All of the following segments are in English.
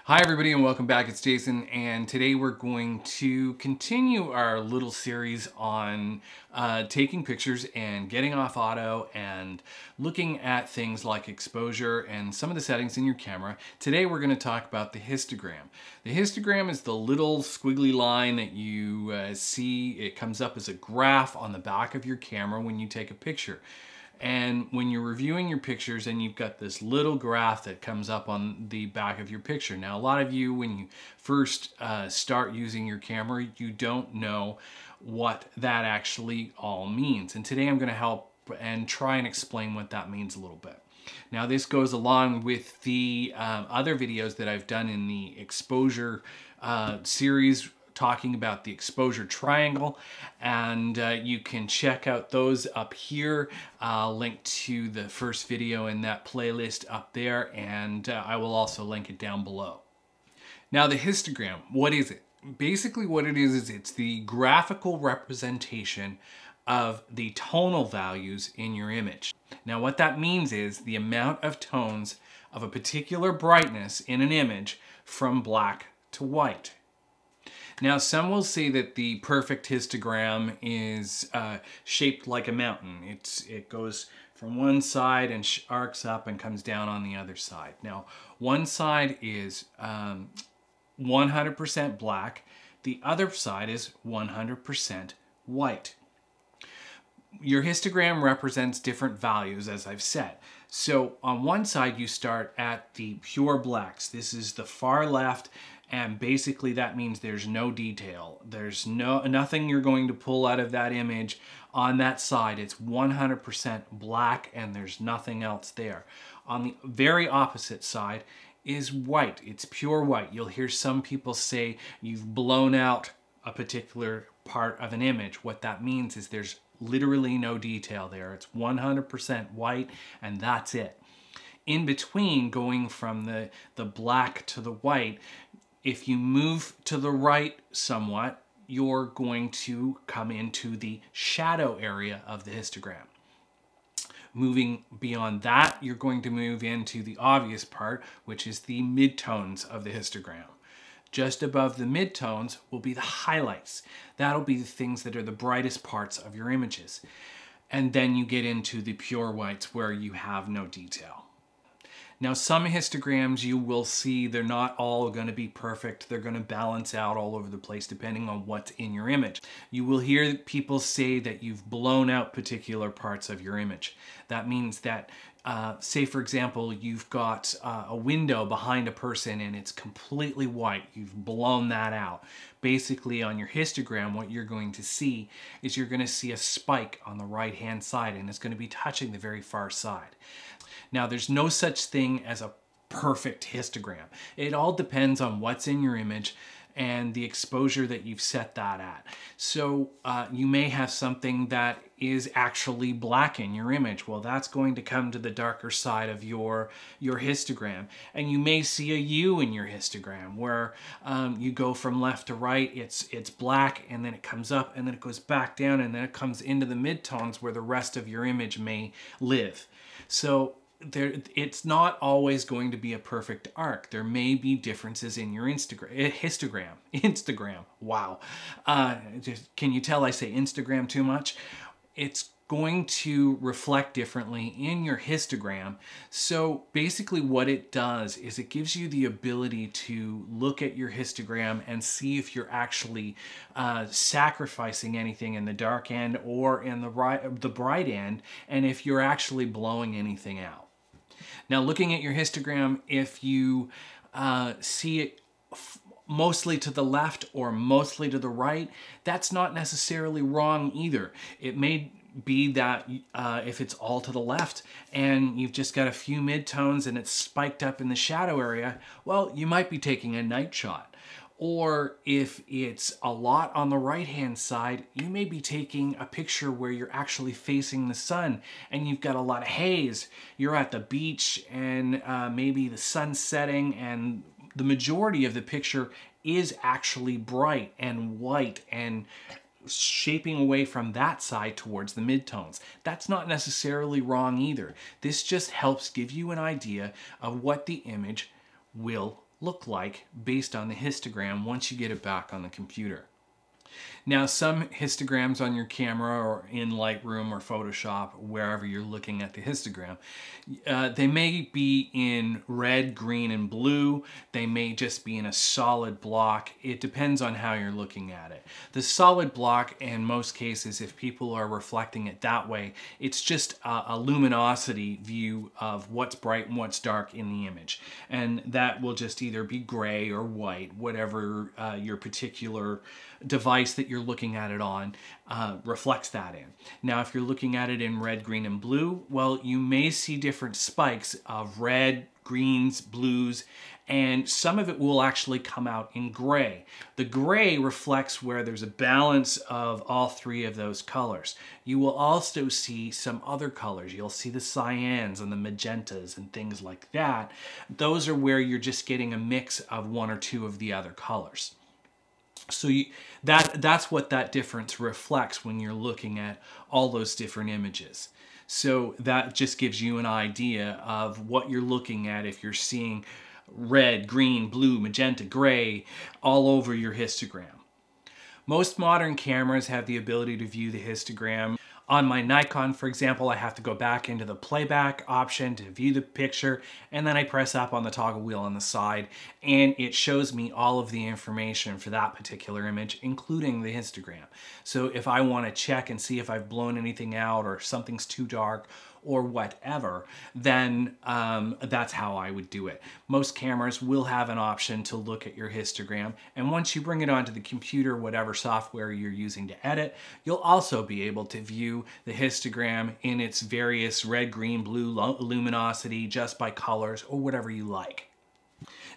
Hi everybody and welcome back. It's Jason, and today we're going to continue our little series on taking pictures and getting off auto and looking at things like exposure and some of the settings in your camera. Today we're going to talk about the histogram. The histogram is the little squiggly line that you see. It comes up as a graph on the back of your camera when you take a picture. And when you're reviewing your pictures, and you've got this little graph that comes up on the back of your picture. Now, a lot of you, when you first start using your camera, you don't know what that actually all means. And today I'm going to help and try and explain what that means a little bit. Now, this goes along with the other videos that I've done in the exposure series, talking about the exposure triangle, and you can check out those up here. I'll link to the first video in that playlist up there, and I will also link it down below. Now, the histogram, what is it? Basically what it is it's the graphical representation of the tonal values in your image. Now, what that means is the amount of tones of a particular brightness in an image from black to white. Now, some will say that the perfect histogram is shaped like a mountain. It goes from one side and arcs up and comes down on the other side. Now, one side is 100% black. The other side is 100% white. Your histogram represents different values, as I've said. So on one side, you start at the pure blacks. This is the far left, and basically that means there's no detail. There's nothing you're going to pull out of that image on that side. It's 100% black, and there's nothing else there. On the very opposite side is white. It's pure white. You'll hear some people say you've blown out a particular part of an image. What that means is there's literally no detail there. It's 100% white, and that's it. In between, going from the black to the white, if you move to the right somewhat, you're going to come into the shadow area of the histogram. Moving beyond that, you're going to move into the obvious part, which is the midtones of the histogram. Just above the midtones will be the highlights. That'll be the things that are the brightest parts of your images. And then you get into the pure whites where you have no detail. Now, some histograms you will see, they're not all going to be perfect. They're going to balance out all over the place depending on what's in your image. You will hear people say that you've blown out particular parts of your image. That means that, say for example, you've got a window behind a person and it's completely white. You've blown that out. Basically, on your histogram, what you're going to see is you're going to see a spike on the right-hand side, and it's going to be touching the very far side. Now, there's no such thing as a perfect histogram. It all depends on what's in your image and the exposure that you've set that at. So you may have something that is actually black in your image. Well, that's going to come to the darker side of your histogram. And you may see a U in your histogram where you go from left to right, it's black, and then it comes up, and then it goes back down, and then it comes into the midtones where the rest of your image may live. So it's not always going to be a perfect arc. There may be differences in your histogram. Wow. Can you tell I say Instagram too much? It's going to reflect differently in your histogram. So basically what it does is it gives you the ability to look at your histogram and see if you're actually sacrificing anything in the dark end or in the bright end, and if you're actually blowing anything out. Now, looking at your histogram, if you see it mostly to the left or mostly to the right, that's not necessarily wrong either. It may be that if it's all to the left and you've just got a few midtones and it's spiked up in the shadow area, well, you might be taking a night shot. Or if it's a lot on the right-hand side, you may be taking a picture where you're actually facing the sun and you've got a lot of haze. You're at the beach and maybe the sun's setting, and the majority of the picture is actually bright and white and shaping away from that side towards the midtones. That's not necessarily wrong either. This just helps give you an idea of what the image will look like based on the histogram once you get it back on the computer. Now, some histograms on your camera or in Lightroom or Photoshop, wherever you're looking at the histogram, they may be in red, green, and blue. They may just be in a solid block. It depends on how you're looking at it. The solid block, in most cases, if people are reflecting it that way, it's just a luminosity view of what's bright and what's dark in the image. And that will just either be gray or white, whatever your particular device that you're looking at it on reflects that in. Now, if you're looking at it in red, green, and blue, well, you may see different spikes of red, greens, blues, and some of it will actually come out in gray. The gray reflects where there's a balance of all three of those colors. You will also see some other colors. You'll see the cyans and the magentas and things like that. Those are where you're just getting a mix of one or two of the other colors. So that's what that difference reflects when you're looking at all those different images. So that just gives you an idea of what you're looking at if you're seeing red, green, blue, magenta, gray all over your histogram. Most modern cameras have the ability to view the histogram. On my Nikon, for example, I have to go back into the playback option to view the picture, and then I press up on the toggle wheel on the side, and it shows me all of the information for that particular image, including the histogram. So if I want to check and see if I've blown anything out or something's too dark or whatever, then that's how I would do it. Most cameras will have an option to look at your histogram, and once you bring it onto the computer, whatever software you're using to edit, you'll also be able to view the histogram in its various red, green, blue luminosity just by colors or whatever you like.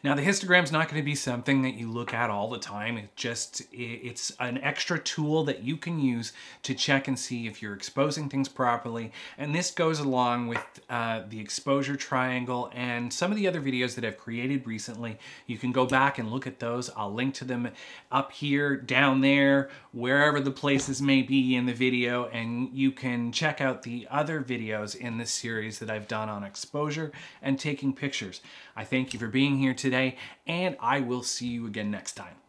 Now, the histogram's not going to be something that you look at all the time. It's an extra tool that you can use to check and see if you're exposing things properly. And this goes along with the exposure triangle and some of the other videos that I've created recently. You can go back and look at those. I'll link to them up here, down there, wherever the places may be in the video. And you can check out the other videos in this series that I've done on exposure and taking pictures. I thank you for being here today, and I will see you again next time.